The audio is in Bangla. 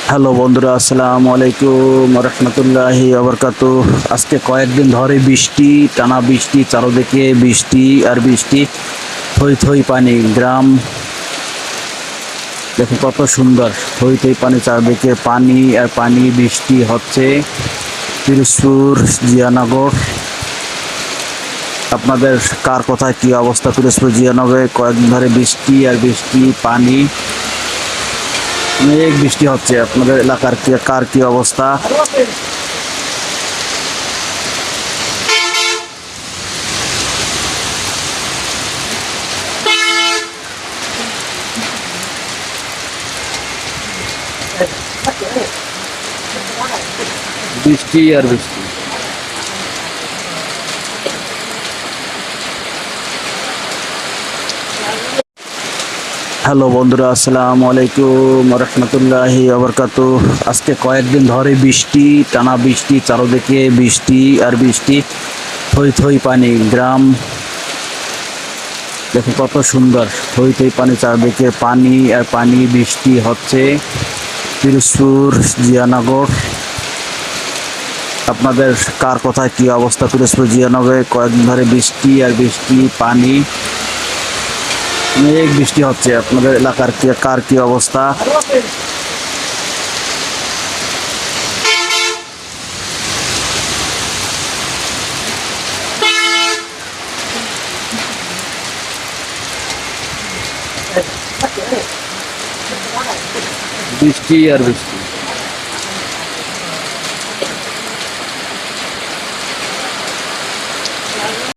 হ্যালো বন্ধুরা, আসসালামু আলাইকুম রহমতুল্লাহি আবরকাতু। আজকে কয়েকদিন ধরে বৃষ্টি, টানা বৃষ্টি, চারদিকে বৃষ্টি আর বৃষ্টি, থই থই পানি। গ্রাম দেখো কত সুন্দর, থই থই পানি, চারদিকে পানি আর পানি, বৃষ্টি হচ্ছে। পিরোজপুর, জিয়ানগর, আপনাদের কার কোথায় কি অবস্থা? পিরোজপুর, জিয়ানগরে কয়েকদিন ধরে বৃষ্টি আর বৃষ্টি, পানি, অনেক বৃষ্টি হচ্ছে। আপনাদের এলাকার কার কি অবস্থা? বৃষ্টি আর বৃষ্টি। হ্যালো বন্ধুরা, আসসালামু আলাইকুম রহমতুল্লাহি আবরকাতু। আজকে কয়েকদিন ধরে বৃষ্টি, টানা বৃষ্টি, চারদিকে বৃষ্টি আর বৃষ্টি, থই থই পানি। গ্রাম দেখো কত সুন্দর, থই থই পানি, চারদিকে পানি আর পানি, বৃষ্টি হচ্ছে। পিরোজপুর, জিয়ানগর, আপনাদের কার কোথায় কি অবস্থা? পিরোজপুর, জিয়ানগরে কয়েকদিন ধরে বৃষ্টি আর বৃষ্টি, পানি, অনেক বৃষ্টি হচ্ছে। আপনাদের এলাকার কার কি অবস্থা? বৃষ্টি আর বৃষ্টি।